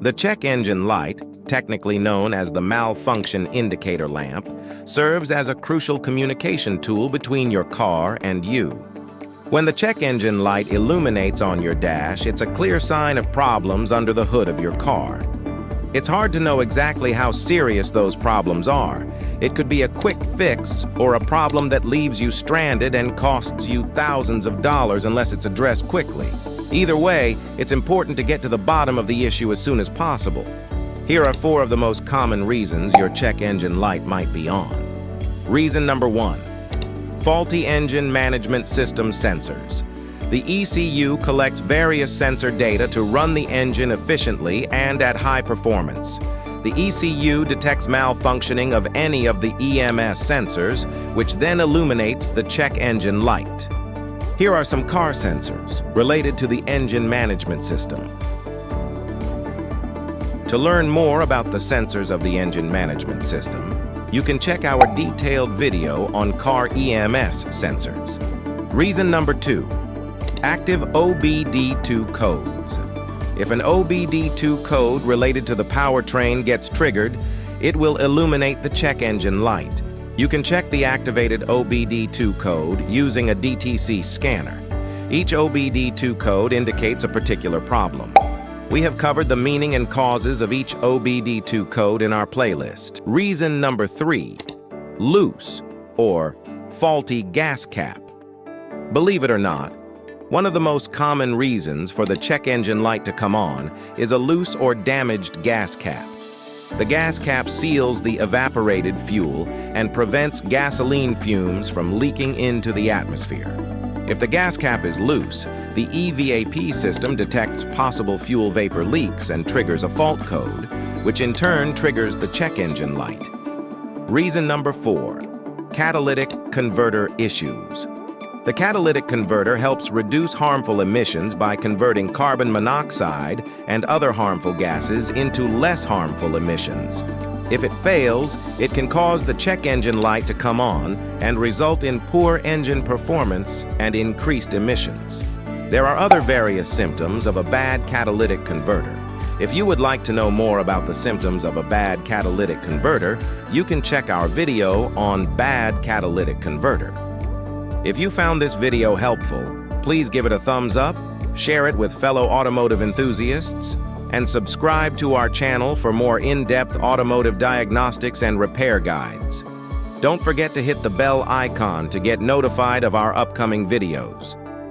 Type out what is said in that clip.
The check engine light, technically known as the malfunction indicator lamp, serves as a crucial communication tool between your car and you. When the check engine light illuminates on your dash, it's a clear sign of problems under the hood of your car. It's hard to know exactly how serious those problems are. It could be a quick fix or a problem that leaves you stranded and costs you thousands of dollars unless it's addressed quickly. Either way, it's important to get to the bottom of the issue as soon as possible. Here are 4 of the most common reasons your check engine light might be on. Reason number 1. Faulty engine management system sensors. The ECU collects various sensor data to run the engine efficiently and at high performance. The ECU detects malfunctioning of any of the EMS sensors, which then illuminates the check engine light. Here are some car sensors related to the engine management system. To learn more about the sensors of the engine management system, you can check our detailed video on car EMS sensors. Reason number 2. Active OBD-II codes. If an OBD-II code related to the powertrain gets triggered, it will illuminate the check engine light. You can check the activated OBD-II code using a DTC scanner. Each OBD-II code indicates a particular problem. We have covered the meaning and causes of each OBD-II code in our playlist. Reason number 3. Loose or faulty gas cap. Believe it or not, one of the most common reasons for the check engine light to come on is a loose or damaged gas cap. The gas cap seals the evaporated fuel and prevents gasoline fumes from leaking into the atmosphere. If the gas cap is loose, the EVAP system detects possible fuel vapor leaks and triggers a fault code, which in turn triggers the check engine light. Reason number 4. Catalytic converter issues. The catalytic converter helps reduce harmful emissions by converting carbon monoxide and other harmful gases into less harmful emissions. If it fails, it can cause the check engine light to come on and result in poor engine performance and increased emissions. There are other various symptoms of a bad catalytic converter. If you would like to know more about the symptoms of a bad catalytic converter, you can check our video on bad catalytic converter. If you found this video helpful, please give it a thumbs up, share it with fellow automotive enthusiasts, and subscribe to our channel for more in-depth automotive diagnostics and repair guides. Don't forget to hit the bell icon to get notified of our upcoming videos.